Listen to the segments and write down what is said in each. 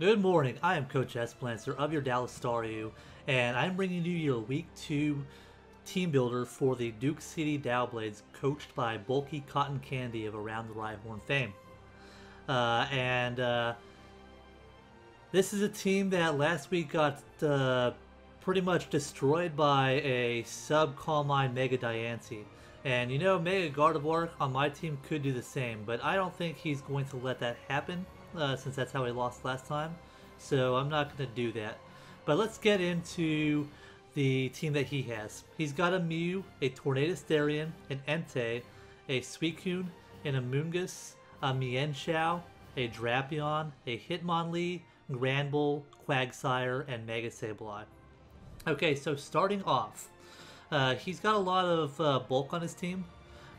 Good morning, I am Coach Esplancer of your Dallas Staryu, and I'm bringing you your Week 2 team builder for the Duke City Doublades, coached by BulkyCottonCandy of Around the Rhyhorn fame. This is a team that last week got pretty much destroyed by a sub-Calm Mind Mega Diancie. And you know, Mega Gardevoir on my team could do the same, but I don't think he's going to let that happen. Since that's how he lost last time. So I'm not going to do that. But let's get into the team that he has. He's got a Mew, a Tornadus Therian, an Entei, a Suicune, an Amoonguss, a Mienshao, a Drapion, a Hitmonlee, Granbull, Quagsire, and Mega Sableye. Okay, so starting off, he's got a lot of bulk on his team.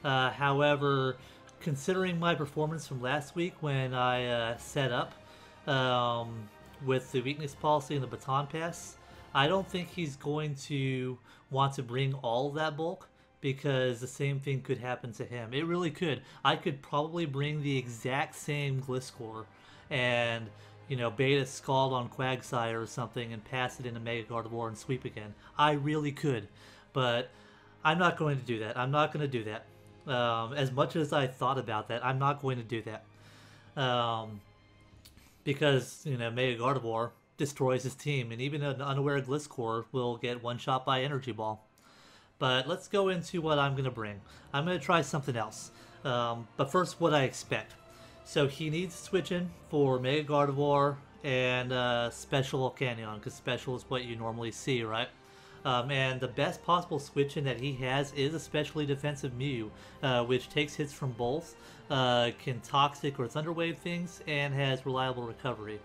However, considering my performance from last week when I set up with the weakness policy and the baton pass, I don't think he's going to want to bring all of that bulk because the same thing could happen to him. It really could. I could probably bring the exact same Gliscor and, you know, beta Scald on Quagsire or something and pass it into Mega Gardevoir and sweep again. I really could, but I'm not going to do that. I'm not going to do that. As much as I thought about that, I'm not going to do that. Because, you know, Mega Gardevoir destroys his team, and even an unaware Gliscor will get one-shot by Energy Ball. But let's go into what I'm going to bring. I'm going to try something else. But first, what I expect. So he needs to switch in for Mega Gardevoir and Special Volcanion, because Special is what you normally see, right? And the best possible switch in that he has is a specially defensive Mew, which takes hits from both, can Toxic or Thunder Wave things, and has reliable recovery.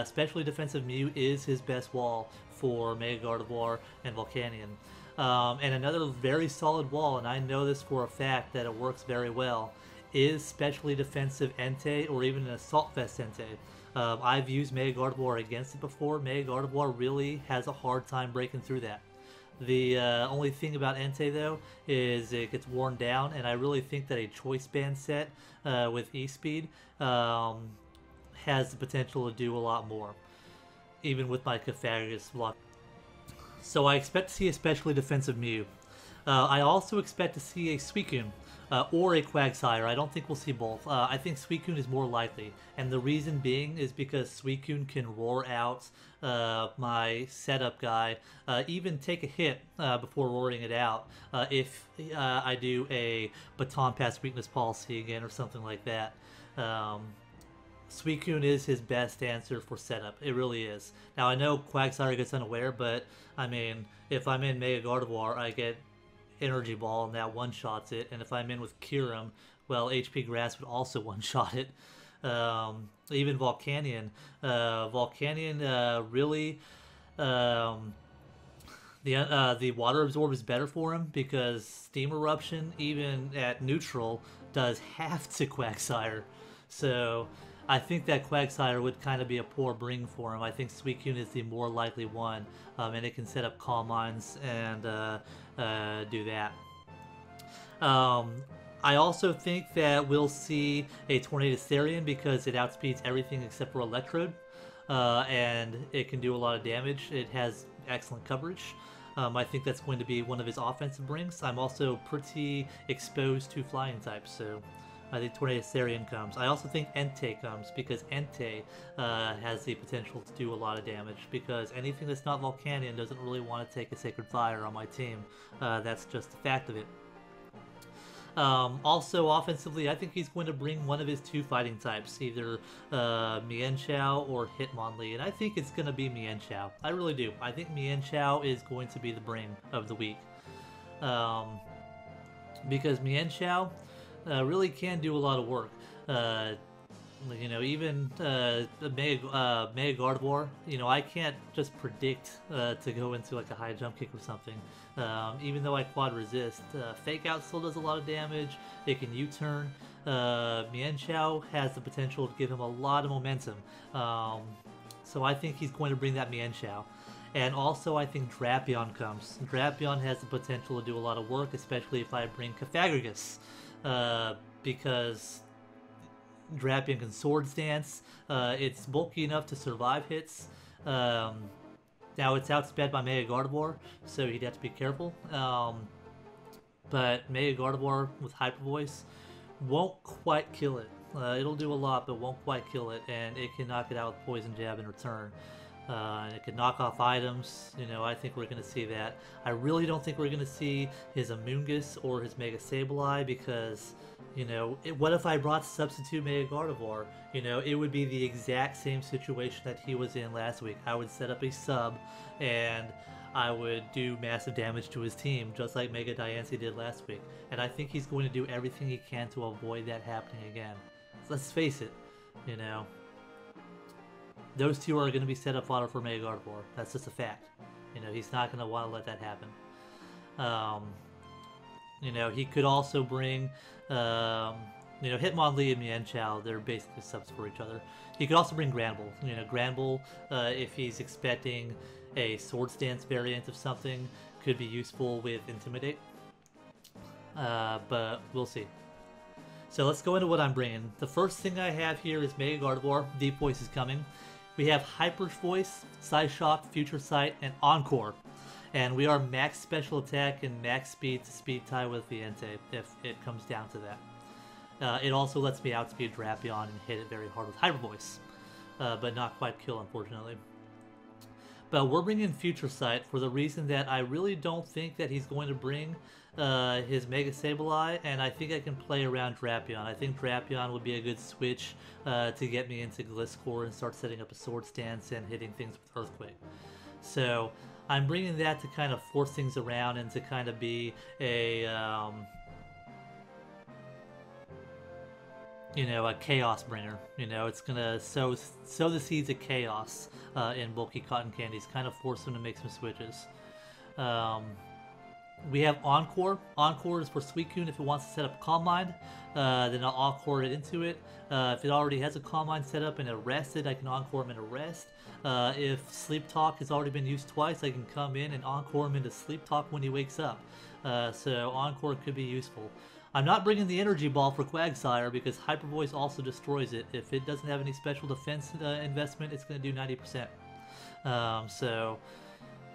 Specially defensive Mew is his best wall for Mega Gardevoir and Volcanion. And another very solid wall, and I know this for a fact that it works very well, is specially defensive Entei or even an Assault Vest Entei. I've used Mega Gardevoir against it before. Mega Gardevoir really has a hard time breaking through that. The only thing about Entei, though, is it gets worn down, and I really think that a Choice Band set with E-Speed has the potential to do a lot more, even with my Cofagrigus block. So I expect to see a specially defensive Mew. I also expect to see a Suicune. Or a Quagsire. I don't think we'll see both. I think Suicune is more likely, and the reason being is because Suicune can roar out my setup guy, even take a hit before roaring it out if I do a baton pass weakness policy again or something like that. Suicune is his best answer for setup. It really is. Now I know Quagsire gets unaware, but I mean, if I'm in Mega Gardevoir, I get Energy Ball and that one-shots it, and if I'm in with Kyurem, well, HP Grass would also one-shot it. Even Volcanion. Volcanion really... the Water Absorb is better for him because Steam Eruption, even at neutral, does half to Quagsire. So I think that Quagsire would kind of be a poor bring for him. I think Suicune is the more likely one, and it can set up Calm Minds and do that. I also think that we'll see a Tornadus Therian because it outspeeds everything except for Electrode, and it can do a lot of damage. It has excellent coverage. I think that's going to be one of his offensive brings. I'm also pretty exposed to flying types, so I think Tornadus Therian comes. I also think Entei comes because Entei has the potential to do a lot of damage because anything that's not Volcanion doesn't really want to take a Sacred Fire on my team. That's just the fact of it. Also, offensively, I think he's going to bring one of his two fighting types, either Mienshao or Hitmonlee, and I think it's going to be Mienshao. I really do. I think Mienshao is going to be the bring of the week. Because Mienshao really can do a lot of work. You know, even Mega Gardevoir, you know, I can't just predict to go into like a high jump kick or something. Even though I quad resist, Fake Out still does a lot of damage. It can U-turn. Mienshao has the potential to give him a lot of momentum. So I think he's going to bring that Mienshao. And also I think Drapion comes. Drapion has the potential to do a lot of work, especially if I bring Cofagrigus. Because Drapion can sword stance. It's bulky enough to survive hits. Now it's outsped by Mega Gardevoir, so he'd have to be careful. But Mega Gardevoir with Hyper Voice won't quite kill it. It'll do a lot, but won't quite kill it, and it can knock it out with Poison Jab in return. And it can knock off items. You know, I think we're going to see that. I really don't think we're going to see his Amoonguss or his Mega Sableye because, you know, what if I brought Substitute Mega Gardevoir? You know, it would be the exact same situation that he was in last week. I would set up a sub, and I would do massive damage to his team, just like Mega Diancie did last week. And I think he's going to do everything he can to avoid that happening again. So let's face it, you know, those two are going to be set up fodder for Mega Gardevoir. That's just a fact. You know, he's not going to want to let that happen. You know, he could also bring, you know, Hitmonlee and Mienshao. They're basically subs for each other. He could also bring Granbull. You know, Granbull, if he's expecting a Sword Stance variant of something, could be useful with Intimidate. But we'll see. So let's go into what I'm bringing. The first thing I have here is Mega Gardevoir. Deep Voice is coming. We have Hyper Voice, Psyshock, Future Sight, and Encore. And we are max special attack and max speed to speed tie with Viente if it comes down to that. It also lets me outspeed Drapion and hit it very hard with Hyper Voice, but not quite kill, unfortunately. But we're bringing Future Sight for the reason that I really don't think that he's going to bring his Mega Sableye, and I think I can play around Drapion. I think Drapion would be a good switch to get me into Gliscor and start setting up a Sword Stance and hitting things with Earthquake. So I'm bringing that to kind of force things around and to kind of be a, you know, a chaos bringer. You know, it's gonna sow the seeds of chaos in BulkyCottonCandies, kind of force them to make some switches. We have Encore. Encore is for Suicune if it wants to set up Calm Mind. Then I'll Encore it into it. If it already has a Calm Mind set up and it rested, I can Encore him into Rest. If Sleep Talk has already been used twice, I can come in and Encore him into Sleep Talk when he wakes up. So Encore could be useful. I'm not bringing the Energy Ball for Quagsire because Hyper Voice also destroys it. If it doesn't have any special defense investment, it's going to do 90%. So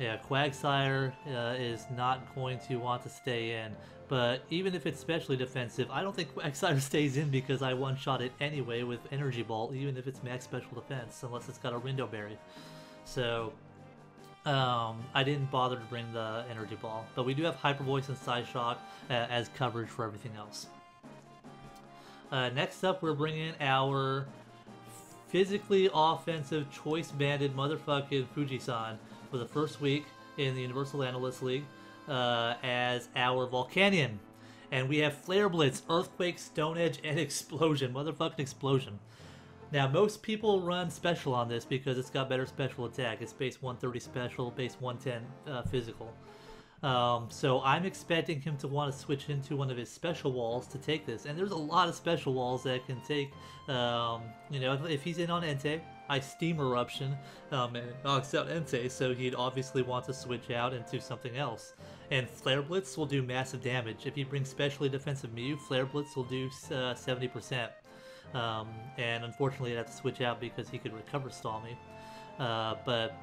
yeah, Quagsire is not going to want to stay in. But even if it's specially defensive, I don't think Quagsire stays in because I one-shot it anyway with Energy Ball, even if it's max special defense, unless it's got a Rindo Berry. So I didn't bother to bring the Energy Ball. But we do have Hyper Voice and Psyshock as coverage for everything else. Next up, we're bringing our physically offensive choice-banded motherfucking Fujisan for the first week in the Universal Analyst League as our Volcanion. And we have Flare Blitz, Earthquake, Stone Edge, and Explosion. Motherfucking Explosion. Now, most people run special on this because it's got better special attack. It's base 130 special, base 110 physical. So I'm expecting him to want to switch into one of his special walls to take this. And there's a lot of special walls that can take, you know, if he's in on Entei, I Steam Eruption and it knocks out Entei, so he'd obviously want to switch out into something else. And Flare Blitz will do massive damage. If he brings specially defensive Mew, Flare Blitz will do 70%. And unfortunately I'd have to switch out because he could recover stall me. But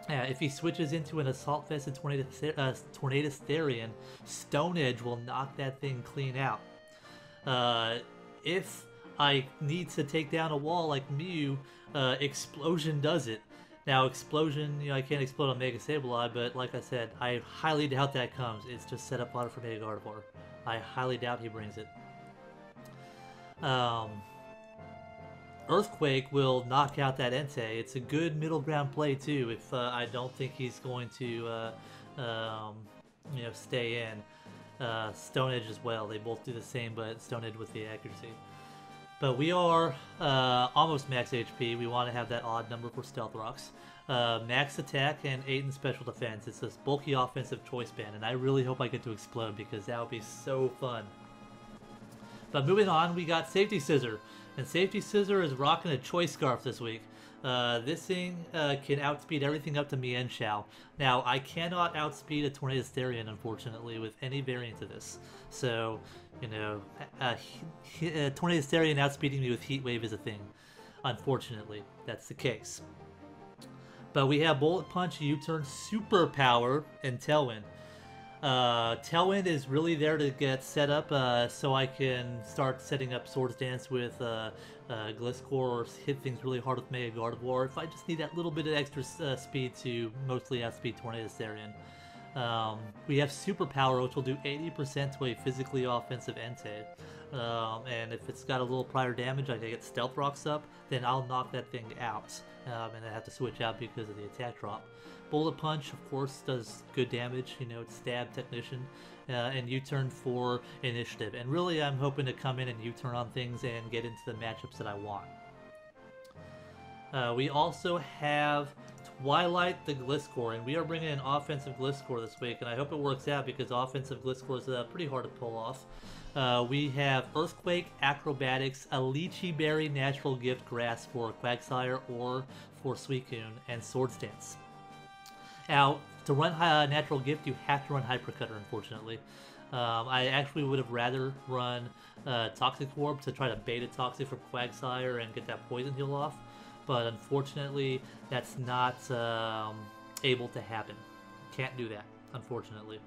if he switches into an Assault Vest and Tornadus Therian, Stone Edge will knock that thing clean out. If I need to take down a wall like Mew, Explosion does it. Now Explosion, you know, I can't explode on Mega Sableye, but like I said, I highly doubt that comes. It's just set up fodder for Mega Gardevoir. I highly doubt he brings it. Earthquake will knock out that Entei. It's a good middle ground play too. If I don't think he's going to, you know, stay in. Stone Edge as well. They both do the same, but Stone Edge with the accuracy. But we are almost max HP. We want to have that odd number for Stealth Rocks. Max attack and 8 in special defense. It's this bulky offensive choice band, and I really hope I get to explode because that would be so fun. But moving on, we got Safety Scissor. And Safety Scissor is rocking a Choice Scarf this week. This thing can outspeed everything up to Mian Shao. Now, I cannot outspeed a Tornado Starion, unfortunately, with any variant of this. So, you know, Tornado Starion outspeeding me with Heat Wave is a thing. Unfortunately, that's the case. But we have Bullet Punch, U-Turn, Super Power, and Tailwind. Tailwind is really there to get set up so I can start setting up Swords Dance with Gliscor or hit things really hard with Mega Gardevoir if I just need that little bit of extra speed to mostly outspeed Tornado Starion. We have Super Power, which will do 80% to a physically offensive Entei. And if it's got a little prior damage, I can get Stealth Rocks up, then I'll knock that thing out. And I have to switch out because of the attack drop. Bullet Punch, of course, does good damage. You know, it's Stab, Technician, and U-Turn for Initiative. And really, I'm hoping to come in and U-Turn on things and get into the matchups that I want. We also have Twilight the Gliscor, and we are bringing in offensive Gliscor this week, and I hope it works out because offensive Gliscor is pretty hard to pull off. We have Earthquake, Acrobatics, a Lychee Berry, Natural Gift, Grass for Quagsire or for Suicune, and Swords Dance. Now, to run Natural Gift, you have to run Hyper Cutter, unfortunately. I actually would have rather run Toxic Orb to try to bait a Toxic from Quagsire and get that Poison Heal off, but unfortunately, that's not able to happen. Can't do that, unfortunately.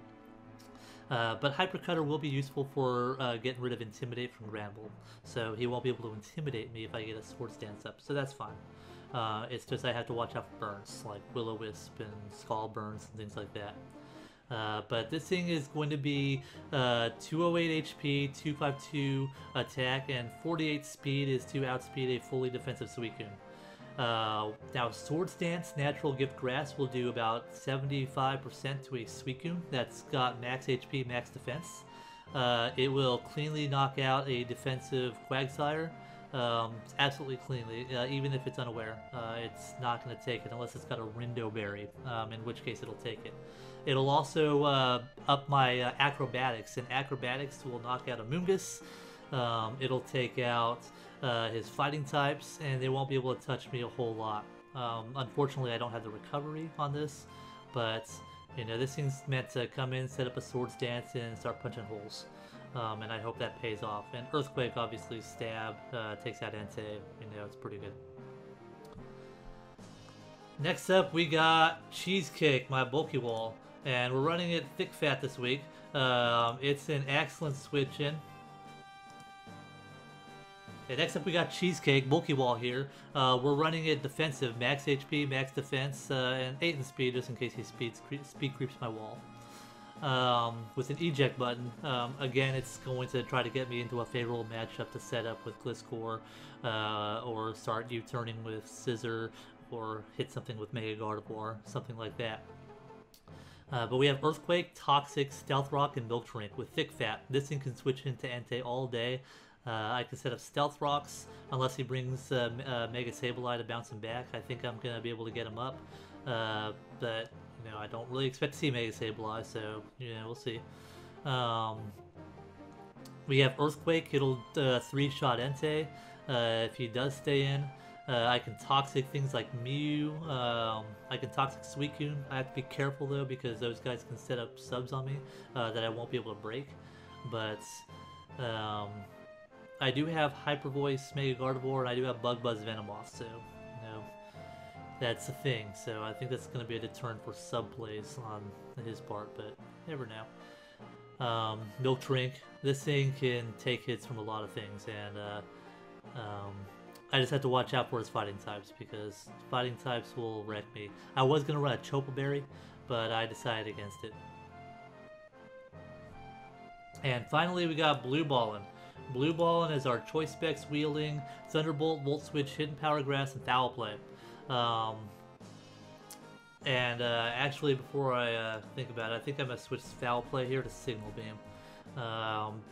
But Hyper Cutter will be useful for getting rid of Intimidate from Granbull, so he won't be able to intimidate me if I get a Swords Dance up, so that's fine. It's just I have to watch out for burns, like Will-O-Wisp and Skull Burns and things like that. But this thing is going to be 208 HP, 252 attack, and 48 speed is to outspeed a fully defensive Suicune. Now, Swords Dance, Natural Gift, Grass will do about 75% to a Suicune that's got max HP, max defense. It will cleanly knock out a defensive Quagsire. Absolutely cleanly, even if it's unaware. It's not going to take it unless it's got a Rindo Berry, in which case it'll take it. It'll also up my Acrobatics, and Acrobatics will knock out a Mungus. It'll take out his fighting types, and they won't be able to touch me a whole lot. Unfortunately, I don't have the recovery on this, but you know, this thing's meant to come in, set up a Swords Dance, and start punching holes. And I hope that pays off. And Earthquake, obviously, Stab, takes out Entei. You know, it's pretty good. Next up, we got Cheesecake, my Bulky Wall. And we're running it Thick Fat this week. It's an excellent switch-in. Okay, next up, we got Cheesecake, Bulky Wall here. We're running it defensive, max HP, max defense, and 8 in speed, just in case he speed creeps my wall. With an eject button. Again, it's going to try to get me into a favorable matchup to set up with Gliscor, or start U-turning with Scissor, or hit something with Mega Gardevoir, something like that. But we have Earthquake, Toxic, Stealth Rock, and Milk Drink with Thick Fat. This thing can switch into Entei all day. I can set up Stealth Rocks, unless he brings Mega Sableye to bounce him back. I think I'm going to be able to get him up, but you know, I don't really expect to see Mega Sableye, so you know, we'll see. We have Earthquake. It'll 3-shot Entei. If he does stay in, I can Toxic things like Mew. I can Toxic Suicune. I have to be careful though, because those guys can set up subs on me that I won't be able to break. But I do have Hyper Voice, Mega Gardevoir, and I do have Bug Buzz Venomoth, so you know, that's the thing. So I think that's going to be a deterrent for sub plays on his part, but never know. Milk Drink. This thing can take hits from a lot of things, and I just have to watch out for his fighting types, because fighting types will wreck me. I was going to run a Chopa Berry, but I decided against it. And finally, we got Blue Ballin'. Blue Ballin' is our Choice Specs wielding Thunderbolt, Volt Switch, Hidden Power Grass, and Foul Play. Actually, before I think about it, I think I'm going to switch Foul Play here to Signal Beam,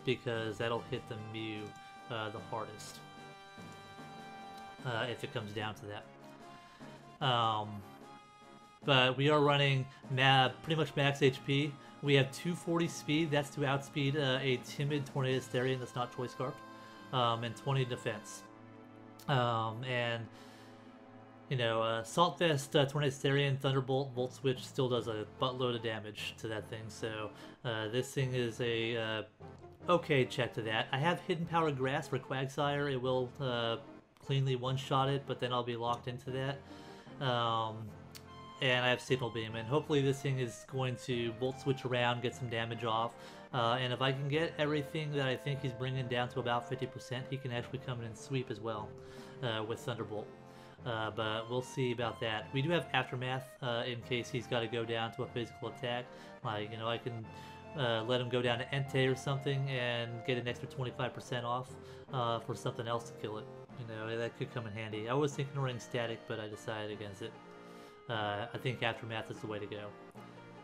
because that'll hit the Mew the hardest, if it comes down to that. But we are running pretty much max HP. We have 240 speed, that's to outspeed a timid Tornado Starion that's not Choice Scarfed, and 20 defense. And you know, Salt Vest, Tornado Therian, Thunderbolt, Volt Switch still does a buttload of damage to that thing. So this thing is a okay check to that. I have Hidden Power Grass for Quagsire. It will cleanly one-shot it, but then I'll be locked into that. And I have Signal Beam, and hopefully this thing is going to Volt Switch around, get some damage off. And if I can get everything that I think he's bringing down to about 50%, he can actually come in and sweep as well with Thunderbolt. But we'll see about that. We do have Aftermath in case he's got to go down to a physical attack. Like, you know, I can let him go down to Entei or something and get an extra 25% off for something else to kill it. You know, that could come in handy. I was thinking running Static, but I decided against it. I think Aftermath is the way to go.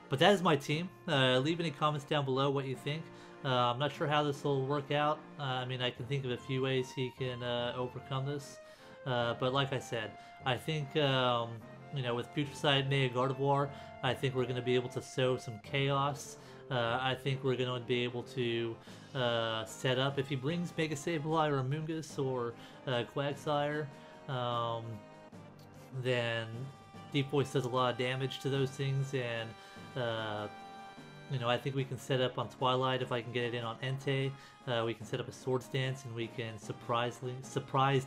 But that is my team. Leave any comments down below what you think. I'm not sure how this will work out. I mean, I can think of a few ways he can overcome this. But like I said, I think, you know, with Future Sight, Mega Gardevoir, I think we're going to be able to sow some chaos. I think we're going to be able to set up, if he brings Mega Sableye or Amoonguss or Quagsire, then Deep Voice does a lot of damage to those things, and you know, I think we can set up on Twilight if I can get it in on Entei. We can set up a Swords Dance and we can surprise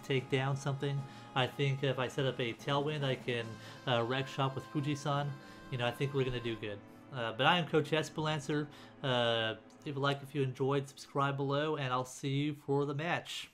take down something. I think if I set up a Tailwind, I can Wreck Shop with Fujisan. You know, I think we're going to do good. But I am Coach Esperlancer. If you enjoyed, subscribe below, and I'll see you for the match.